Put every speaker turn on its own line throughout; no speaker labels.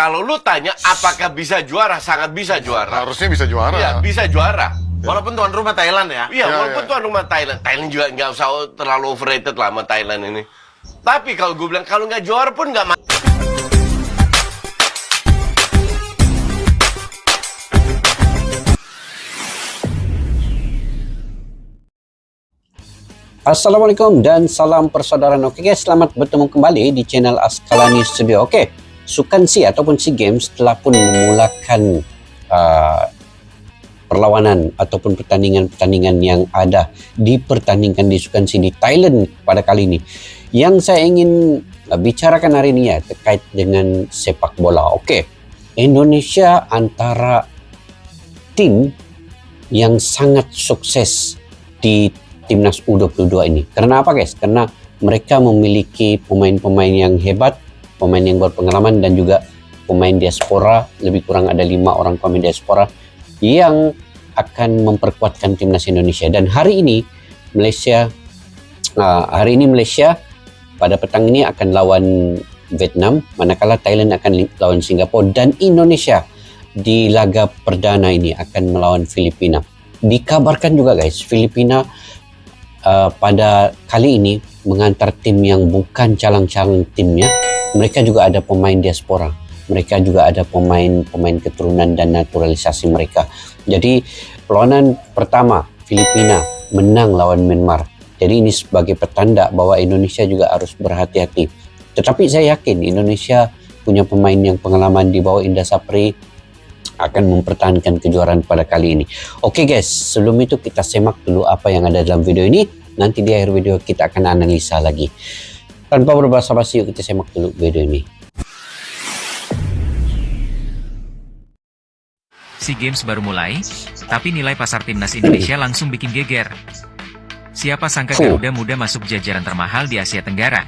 Kalau lu tanya apakah bisa juara, sangat bisa juara.
Harusnya bisa juara.
Iya, bisa juara.
Walaupun tuan rumah Thailand ya.
Iya,
Ya,
walaupun
ya.
tuan rumah Thailand. Thailand juga nggak usah terlalu overrated lah sama Thailand ini. Tapi kalau gue bilang, kalau nggak juara pun nggak
Assalamualaikum dan salam persaudaraan. Oke guys, selamat bertemu kembali di channel Askalani Studio. Oke, Sukan Si ataupun SEA Games telah pun memulakan perlawanan ataupun pertandingan-pertandingan yang ada dipertandingkan di Sukan Si di Thailand pada kali ini. Yang saya ingin bicarakan hari ini ya terkait dengan sepak bola. Oke, Indonesia antara tim yang sangat sukses di Timnas U22 ini. Karena apa guys? Karena mereka memiliki pemain-pemain yang hebat, pemain yang berpengalaman dan juga pemain diaspora, lebih kurang ada 5 orang pemain diaspora yang akan memperkuatkan Timnas Indonesia. Dan hari ini Malaysia pada petang ini akan lawan Vietnam, manakala Thailand akan lawan Singapura, dan Indonesia di laga perdana ini akan melawan Filipina. Dikabarkan juga guys, Filipina pada kali ini mengantar tim yang bukan calang-calang timnya. Mereka juga ada pemain diaspora, mereka juga ada pemain keturunan dan naturalisasi mereka. Jadi perlawanan pertama Filipina menang lawan Myanmar. Jadi ini sebagai petanda bahwa Indonesia juga harus berhati-hati. Tetapi saya yakin Indonesia punya pemain yang pengalaman di bawah Indra Sapri akan mempertahankan kejuaraan pada kali ini. Oke guys, sebelum itu kita semak dulu apa yang ada dalam video ini. Nanti di akhir video kita akan analisa lagi. Tanpa berbasa-basi, yuk kita semak dulu video ini.
SEA Games baru mulai, tapi nilai pasar timnas Indonesia langsung bikin geger. Siapa sangka Garuda Muda masuk jajaran termahal di Asia Tenggara.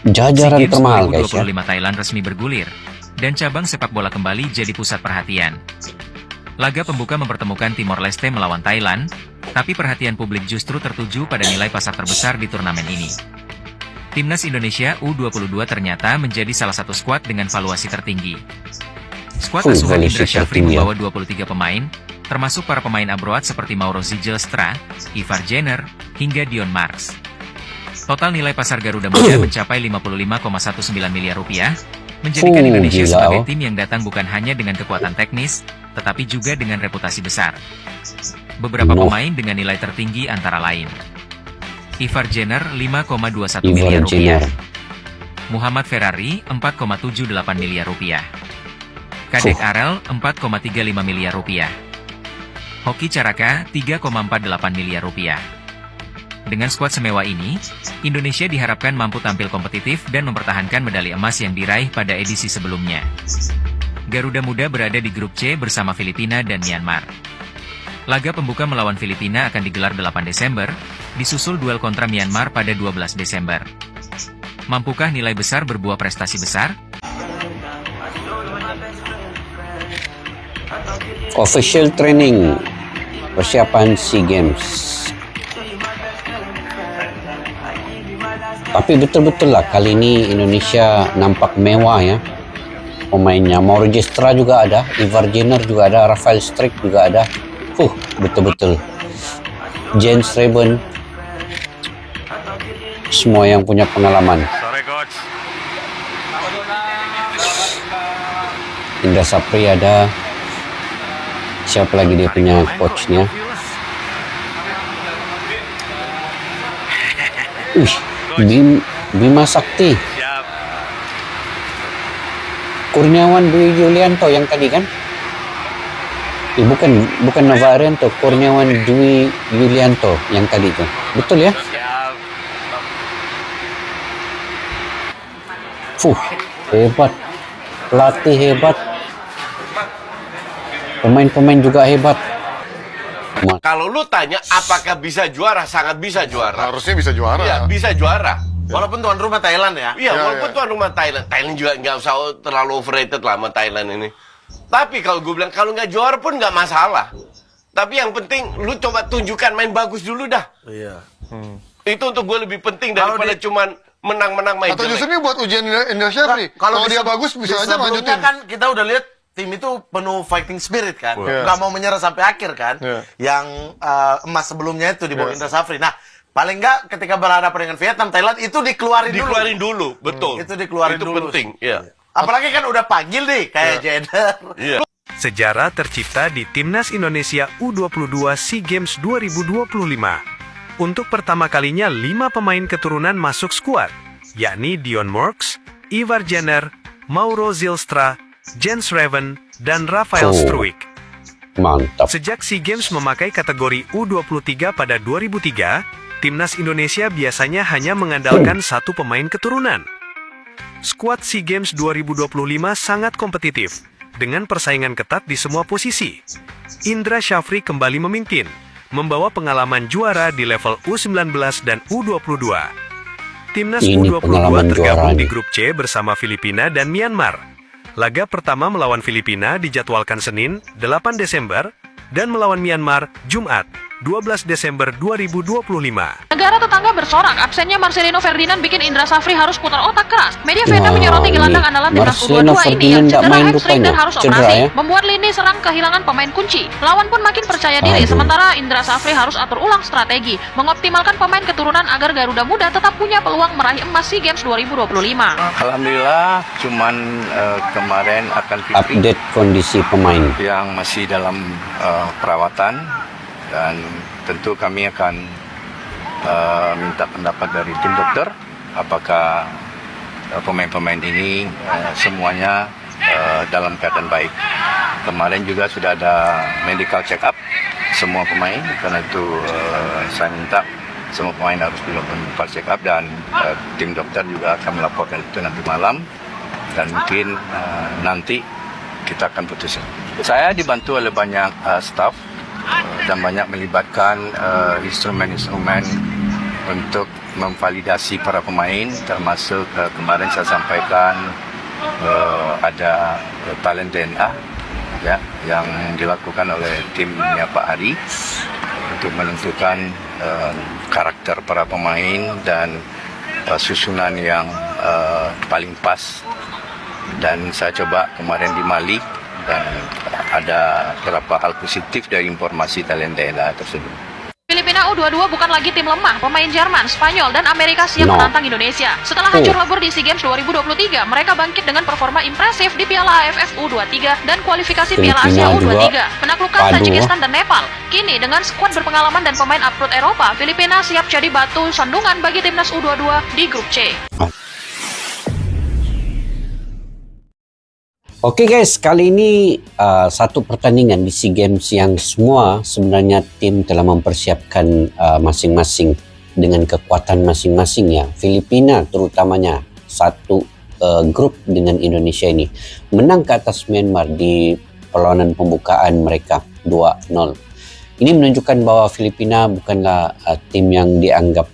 Jajaran
SEA Games
termahal guys
2025
ya.
Thailand resmi bergulir, dan cabang sepak bola kembali jadi pusat perhatian. Laga pembuka mempertemukan Timor Leste melawan Thailand, tapi perhatian publik justru tertuju pada nilai pasar terbesar di turnamen ini. Timnas Indonesia U22 ternyata menjadi salah satu skuad dengan valuasi tertinggi. Skuad asuhan Indra Syafri membawa 23 pemain, termasuk para pemain abroad seperti Mauro Zieljelstra, Ivar Jenner, hingga Dion Marks. Total nilai pasar Garuda Muda mencapai 55,19 miliar rupiah, menjadikan Indonesia sebagai tim yang datang bukan hanya dengan kekuatan teknis, tetapi juga dengan reputasi besar. Beberapa pemain dengan nilai tertinggi antara lain: Ivar Jenner 5,21 miliar rupiah, Muhammad Ferrari 4,78 miliar rupiah, Kadek Arel 4,35 miliar rupiah, Hoki Caraka 3,48 miliar rupiah. Dengan skuad semewah ini, Indonesia diharapkan mampu tampil kompetitif dan mempertahankan medali emas yang diraih pada edisi sebelumnya. Garuda Muda berada di grup C bersama Filipina dan Myanmar. Laga pembuka melawan Filipina akan digelar 8 Desember, disusul duel kontra Myanmar pada 12 Desember. Mampukah nilai besar berbuah prestasi besar?
Official training persiapan SEA Games. Tapi betul-betul lah kali ini Indonesia nampak mewah ya. Pemainnya Mauro Zieljelstra juga ada, Ivar Jenner juga ada, Rafael Struijk juga ada. Betul-betul. Jens Reben, semua yang punya pengalaman.
Sorry coach.
Indra Sapri ada. Siapa lagi dia punya coachnya? Bima Sakti.
Siap.
Kurniawan Dwi Yulianto yang tadi kan? Bukan Nova Arianto, Kurniawan Dwi Yulianto yang tadi kan? Betul ya?
Siap.
Hebat. Pelatih hebat. Pemain-pemain juga hebat.
Kalau lu tanya apakah bisa juara, sangat bisa juara.
Harusnya bisa juara.
Iya, bisa juara.
Walaupun tuan rumah Thailand ya.
Iya,
Ya,
walaupun
ya.
tuan rumah Thailand. Thailand juga nggak usah terlalu overrated lah sama Thailand ini. Tapi kalau gue bilang, kalau nggak juara pun nggak masalah. Tapi yang penting lu coba tunjukkan main bagus dulu dah.
Iya.
Itu untuk gue lebih penting daripada cuman menang-menang main
Atau justru
jelek.
ini buat ujian Indra Syafri. Kalau dia bagus bisa aja
sebelumnya
lanjutin.
kan kita udah lihat tim itu penuh fighting spirit kan,
Iya.
nggak mau menyerah sampai akhir kan.
Iya.
Yang emas sebelumnya itu di bawah
Iya.
Indra Safri. Nah, paling nggak ketika berhadapan dengan Vietnam, Thailand itu dikeluarin
dulu, betul.
Itu dikeluarin
itu
dulu.
penting, ya.
Apalagi kan udah panggil nih kayak Jeder.
Iya.
Sejarah tercipta di Timnas Indonesia U22 SEA Games 2025. Untuk pertama kalinya 5 pemain keturunan masuk skuad, yakni Dion Morks, Ivar Jenner, Mauro Zylstra, Jens Raven, dan Rafael
Oh.
Struijk.
Mantap.
Sejak SEA Games memakai kategori U23 pada 2003, Timnas Indonesia biasanya hanya mengandalkan satu pemain keturunan. Skuad SEA Games 2025 sangat kompetitif, dengan persaingan ketat di semua posisi. Indra Syafri kembali memimpin, membawa pengalaman juara di level U19 dan U22. Timnas
Ini
U22
pengalaman
tergabung
juara
di
nih.
grup C bersama Filipina dan Myanmar. Laga pertama melawan Filipina dijadwalkan Senin, 8 Desember, dan melawan Myanmar, Jumat, 12 Desember 2025.
Negara tetangga bersorak, absennya Marcelino Ferdinand bikin Indra Safri harus putar otak keras. Media Vietnam
Wah,
menyoroti gelandang
ini
andalan timnas
Marcelino
U22 ini yang
Ferdinand nggak
cedera
main
hamstring dan
rupanya.
harus
Cedera,
operasi,
ya?
membuat lini serang kehilangan pemain kunci. Lawan pun makin percaya diri,
Aduh.
sementara Indra Safri harus atur ulang strategi, mengoptimalkan pemain keturunan agar Garuda Muda tetap punya peluang meraih emas SEA Games 2025.
Alhamdulillah, cuman kemarin akan Fitri
Update kondisi pemain.
yang masih dalam perawatan, dan tentu kami akan minta pendapat dari tim dokter apakah pemain-pemain ini semuanya dalam keadaan baik. Kemarin juga sudah ada medical check up semua pemain, karena itu saya minta semua pemain harus dilakukan medical check up, dan tim dokter juga akan melaporkan itu nanti malam, dan mungkin nanti kita akan putuskan. Saya dibantu oleh banyak staf dan banyak melibatkan instrumen-instrumen untuk memvalidasi para pemain, termasuk kemarin saya sampaikan ada talent DNA ya yang dilakukan oleh timnya Pak Ari untuk menentukan karakter para pemain dan susunan yang paling pas. Dan saya coba kemarin di Mali, dan ada beberapa hal positif dari informasi talent DNA tersebut.
Filipina U22 bukan lagi tim lemah. Pemain Jerman, Spanyol, dan Amerika siap
No.
menantang Indonesia. Setelah hancur lebur di SEA Games 2023, mereka bangkit dengan performa impresif di Piala AFF U23 dan kualifikasi Piala Asia
Filipina juga
U23. Menaklukkan
padu,
Tajikistan dan Nepal. Kini dengan skuad berpengalaman dan pemain upgrade Eropa, Filipina siap jadi batu sandungan bagi timnas U22 di grup C.
Oke guys, kali ini satu pertandingan di SEA Games yang semua sebenarnya tim telah mempersiapkan masing-masing dengan kekuatan masing-masing ya. Filipina terutamanya satu grup dengan Indonesia ini menang ke atas Myanmar di perlawanan pembukaan mereka 2-0. Ini menunjukkan bahwa Filipina bukanlah tim yang dianggap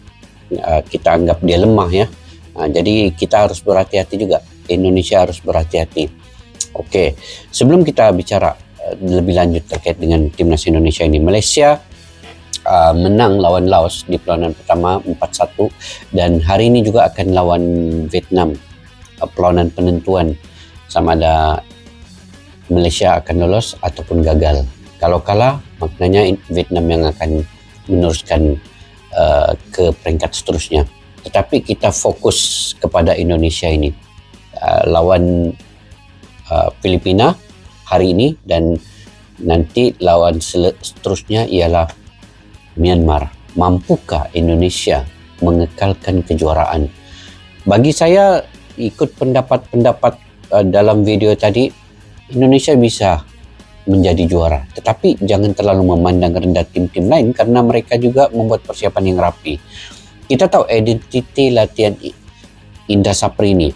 kita anggap dia lemah ya. Jadi kita harus berhati-hati juga. Indonesia harus berhati-hati. Oke, sebelum kita bicara lebih lanjut terkait dengan timnas Indonesia ini, Malaysia menang lawan Laos di perlawanan pertama 4-1, dan hari ini juga akan lawan Vietnam, perlawanan penentuan sama ada Malaysia akan lolos ataupun gagal. Kalau kalah, maknanya Vietnam yang akan meneruskan ke peringkat seterusnya. Tetapi kita fokus kepada Indonesia ini, lawan Filipina hari ini, dan nanti lawan seterusnya ialah Myanmar. Mampukah Indonesia mengekalkan kejuaraan? Bagi saya, ikut pendapat-pendapat dalam video tadi, Indonesia bisa menjadi juara. Tetapi jangan terlalu memandang rendah tim-tim lain, karena mereka juga membuat persiapan yang rapi. Kita tahu identiti latihan Indra Safri ini.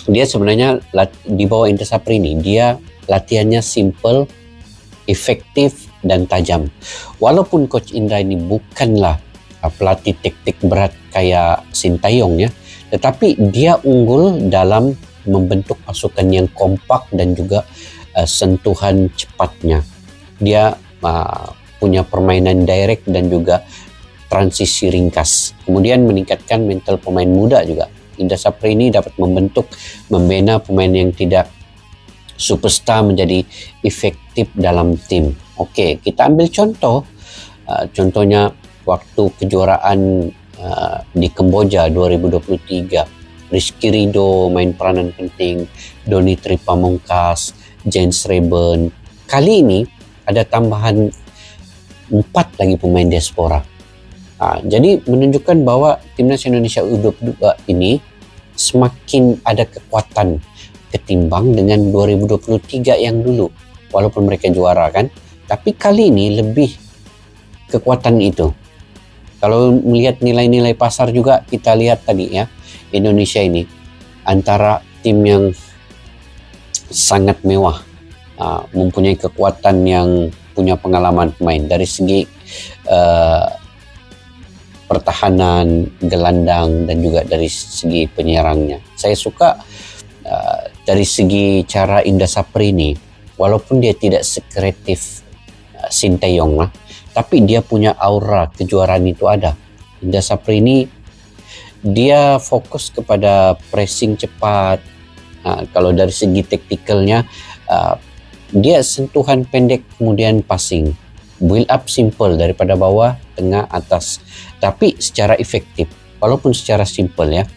Dia sebenarnya di bawah Indra Safri ini, dia latihannya simple, efektif, dan tajam. Walaupun Coach Indra ini bukanlah pelatih taktik berat kayak Sintayong ya, tetapi dia unggul dalam membentuk pasukan yang kompak dan juga sentuhan cepatnya. Dia punya permainan direct dan juga transisi ringkas. Kemudian meningkatkan mental pemain muda juga. Indra Sapri ini dapat membina pemain yang tidak superstar menjadi efektif dalam tim. Oke, kita ambil contoh. Contohnya waktu kejuaraan di Kamboja 2023. Rizky Ridho main peranan penting, Doni Tripamongkas, Jens Reben. Kali ini ada tambahan 4 lagi pemain diaspora. Jadi menunjukkan bahwa Timnas Indonesia U22 ini semakin ada kekuatan ketimbang dengan 2023 yang dulu. Walaupun mereka juara kan, tapi kali ini lebih kekuatan itu. Kalau melihat nilai-nilai pasar juga, kita lihat tadi ya, Indonesia ini antara tim yang sangat mewah, mempunyai kekuatan yang punya pengalaman pemain dari segi pertahanan, gelandang, dan juga dari segi penyerangnya. Saya suka dari segi cara Indra Sapri ini, walaupun dia tidak sekreatif Sinteyong lah, tapi dia punya aura kejuaraan itu ada. Indra Sapri ini dia fokus kepada pressing cepat. Kalau dari segi taktikalnya, dia sentuhan pendek kemudian passing, build up simple daripada bawah, tengah, atas, tapi secara efektif. Walaupun secara simple ya,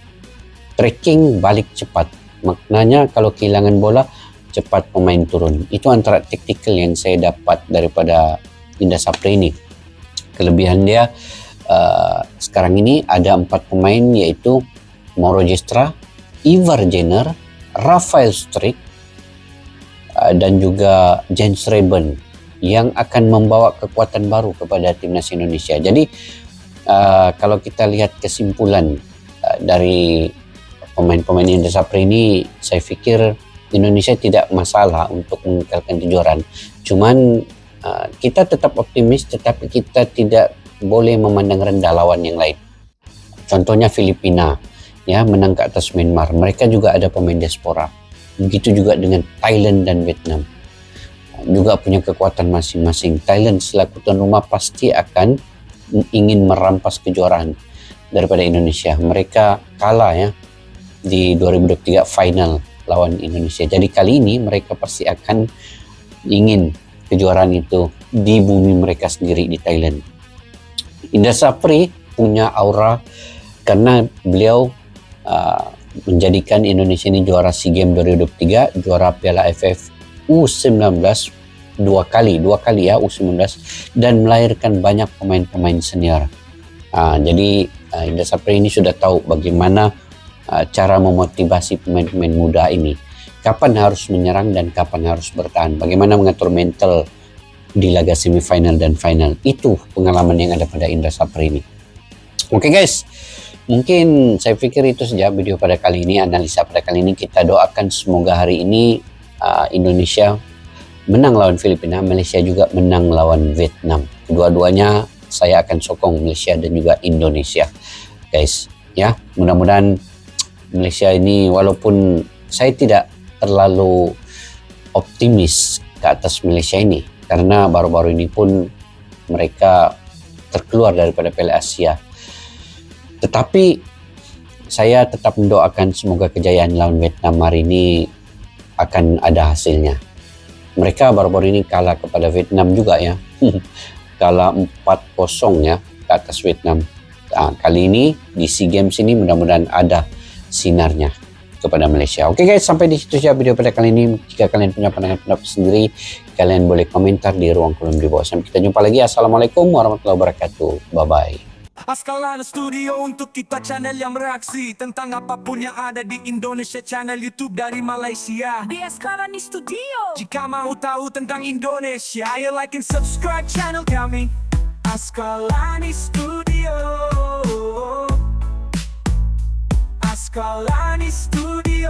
tracking balik cepat. Maknanya kalau kehilangan bola cepat pemain turun. Itu antara taktikal yang saya dapat daripada Indra Sapri ini. Kelebihan dia sekarang ini ada 4 pemain, yaitu Mauro Gestra, Ivar Jenner, Rafael Struijk, dan juga Jens Reben yang akan membawa kekuatan baru kepada Timnas Indonesia. Jadi kalau kita lihat kesimpulan dari pemain-pemain Indra Sapri ini, saya pikir Indonesia tidak masalah untuk mengekalkan kejuaraan. Cuman kita tetap optimis, tetapi kita tidak boleh memandang rendah lawan yang lain. Contohnya Filipina, ya, menang ke atas Myanmar. Mereka juga ada pemain diaspora. Begitu juga dengan Thailand dan Vietnam, juga punya kekuatan masing-masing. Thailand selaku tuan rumah pasti akan ingin merampas kejuaraan daripada Indonesia. Mereka kalah ya di 2023 final lawan Indonesia. Jadi kali ini mereka pasti akan ingin kejuaraan itu di bumi mereka sendiri di Thailand. Indra Sapri punya aura karena beliau menjadikan Indonesia ini juara SEA Games 2023, juara Piala AFF U19 dua kali ya U19, dan melahirkan banyak pemain-pemain senior. Jadi Indra Sapri ini sudah tahu bagaimana cara memotivasi pemain-pemain muda ini, kapan harus menyerang dan kapan harus bertahan, bagaimana mengatur mental di laga semifinal dan final. Itu pengalaman yang ada pada Indra Sapri ini. Oke guys, mungkin saya pikir itu saja video pada kali ini, analisa pada kali ini. Kita doakan semoga hari ini Indonesia menang lawan Filipina, Malaysia juga menang lawan Vietnam. Kedua-duanya saya akan sokong Malaysia dan juga Indonesia, guys. Ya, mudah-mudahan Malaysia ini, walaupun saya tidak terlalu optimis ke atas Malaysia ini, karena baru-baru ini pun mereka terkeluar daripada Piala Asia. Tetapi saya tetap mendoakan semoga kejayaan lawan Vietnam hari ini akan ada hasilnya. Mereka baru-baru ini kalah kepada Vietnam juga ya. Kalah 4-0 ya ke atas Vietnam. Kali ini di SEA Games ini mudah-mudahan ada sinarnya kepada Malaysia. Oke guys, sampai di situ saja video pada kali ini. Jika kalian punya pandangan-pendapat sendiri, kalian boleh komentar di ruang kolom di bawah. Sampai kita jumpa lagi. Assalamualaikum warahmatullahi wabarakatuh. Bye-bye.
Askalana Studio untuk kita channel yang bereaksi tentang apapun yang ada di Indonesia, channel YouTube dari Malaysia di Askalani Studio. Jika mau tahu tentang Indonesia, ayo like and subscribe channel kami Askalani Studio. Askalani Studio.